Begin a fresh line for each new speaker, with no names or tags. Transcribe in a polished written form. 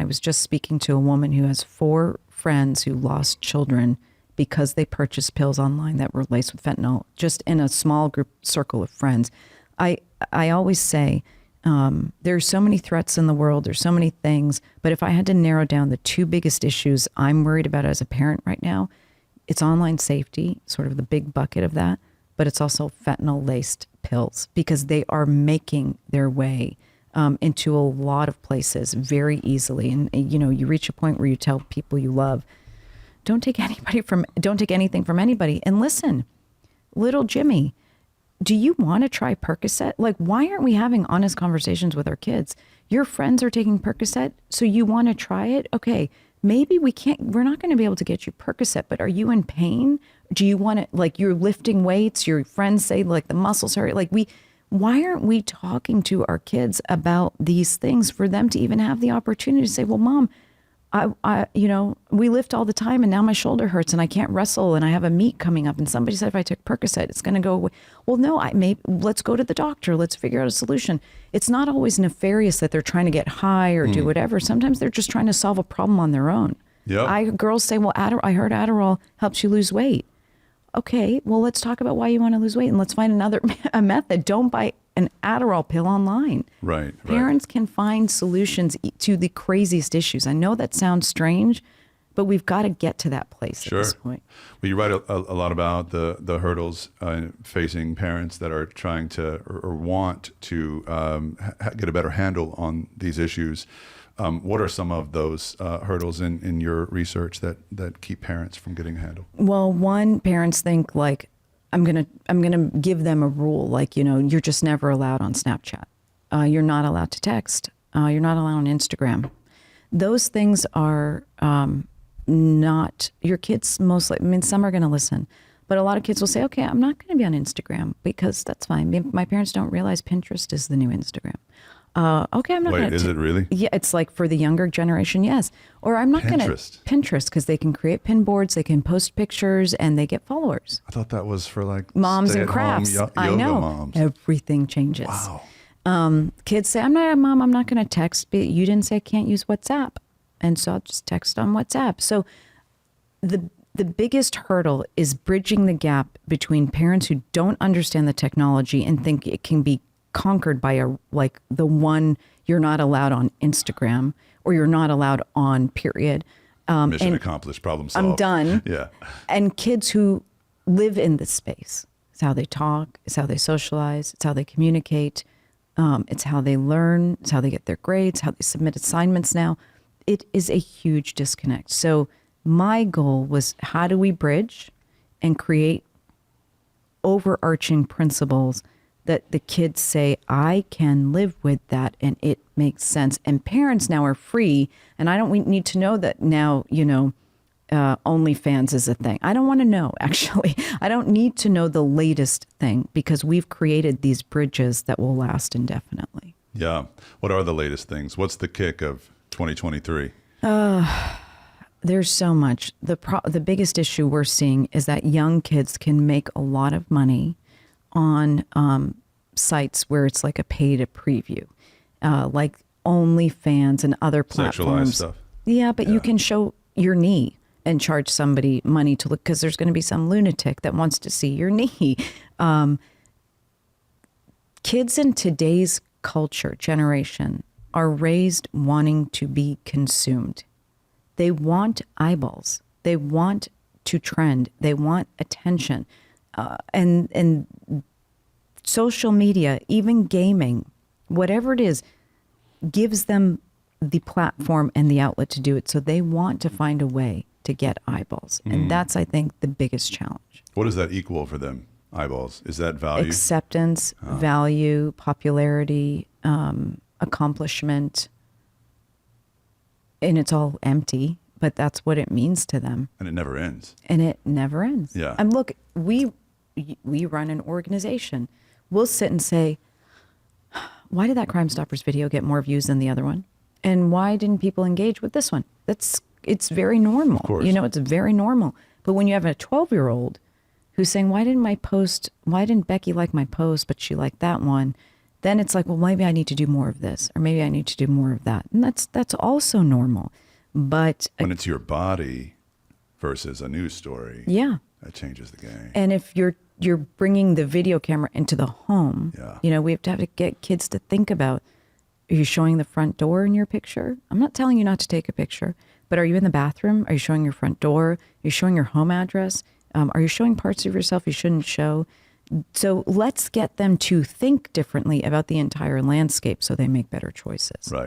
I was just speaking to a woman who has 4 friends who lost children because they purchased pills online that were laced with fentanyl, just in a small group circle of friends. I always say, there's so many threats in the world. There's so many things. But if I had to narrow down the 2 biggest issues I'm worried about as a parent right now, it's online safety, sort of the big bucket of that. But it's also fentanyl-laced pills, because they are making their way into a lot of places very easily. And, you know, you reach a point where you tell people you love, don't take anything from anybody. And listen, little Jimmy, do you want to try Percocet? Like, why aren't we having honest conversations with our kids? Your friends are taking Percocet, so you want to try it? Okay, maybe we're not going to be able to get you Percocet, but are you in pain? Do you want to, like, you're lifting weights, your friends say like the muscles hurt, why aren't we talking to our kids about these things for them to even have the opportunity to say, well, Mom, we lift all the time and now my shoulder hurts and I can't wrestle and I have a meet coming up and somebody said if I took Percocet, it's going to go away. Well, no, let's go to the doctor. Let's figure out a solution. It's not always nefarious that they're trying to get high or do whatever. Sometimes they're just trying to solve a problem on their own.
Yep.
Girls say, well, I heard Adderall helps you lose weight. Okay, well, let's talk about why you want to lose weight and let's find a method. Don't buy an Adderall pill online.
Right.
Parents can find solutions to the craziest issues. I know that sounds strange, but we've got to get to that place at this point.
Well, you write a lot about the hurdles facing parents that are trying to or want to get a better handle on these issues. What are some of those hurdles in your research that keep parents from getting a handle?
Well, one, parents think like, I'm gonna give them a rule, like, you're just never allowed on Snapchat. You're not allowed to text. You're not allowed on Instagram. Those things are not your kids. Mostly, some are going to listen, but a lot of kids will say, "Okay, I'm not going to be on Instagram because that's fine." My parents don't realize Pinterest is the new Instagram. Okay, I'm not going to.
Wait, is it really?
Yeah, it's like for the younger generation, yes. Or I'm not going to Pinterest because they can create pin boards, they can post pictures, and they get followers.
I thought that was for like
moms and crafts. I know.
Moms.
Everything changes.
Wow.
Kids say, I'm not going to text, but you didn't say I can't use WhatsApp. And so I'll just text on WhatsApp. So the biggest hurdle is bridging the gap between parents who don't understand the technology and think it can be conquered by the one you're not allowed on Instagram or you're not allowed on period.
Mission accomplished, problem solved.
I'm done.
Yeah.
And kids who live in this space. It's how they talk. It's how they socialize. It's how they communicate. It's how they learn. It's how they get their grades, how they submit assignments now. It is a huge disconnect. So my goal was, how do we bridge and create overarching principles that the kids say, I can live with that and it makes sense. And parents now are free. And I don't need to know that now, OnlyFans is a thing. I don't want to know, actually. I don't need to know the latest thing because we've created these bridges that will last indefinitely.
Yeah. What are the latest things? What's the kick of 2023?
There's so much. The biggest issue we're seeing is that young kids can make a lot of money on sites where it's like a pay-to-preview, like OnlyFans and other platforms.
Sexualized stuff.
Yeah, but you can show your knee and charge somebody money to look, because there's going to be some lunatic that wants to see your knee. Kids in today's generation are raised wanting to be consumed. They want eyeballs. They want to trend. They want attention. And social media, even gaming, whatever it is, gives them the platform and the outlet to do it. So they want to find a way to get eyeballs. And that's, I think, the biggest challenge.
What does that equal for them? Eyeballs. Is that value?
Acceptance, value, popularity, accomplishment. And it's all empty, but that's what it means to them.
And it never ends.
Yeah. And look, we run an organization. We'll sit and say, why did that Crime Stoppers video get more views than the other one? And why didn't people engage with this one? It's very normal.
Of course.
It's very normal. But when you have a 12-year-old who's saying, why didn't Becky like my post, but she liked that one? then it's like, well, maybe I need to do more of this, or maybe I need to do more of that. And that's also normal. But
when it's your body versus a news story,
yeah,
that changes the game.
and if you're bringing the video camera into the home,
Yeah.
we have to get kids to think about, are you showing the front door in your picture? I'm not telling you not to take a picture, but are you in the bathroom? Are you showing your front door? Are you showing your home address? Are you showing parts of yourself you shouldn't show? So let's get them to think differently about the entire landscape so they make better choices.
Right.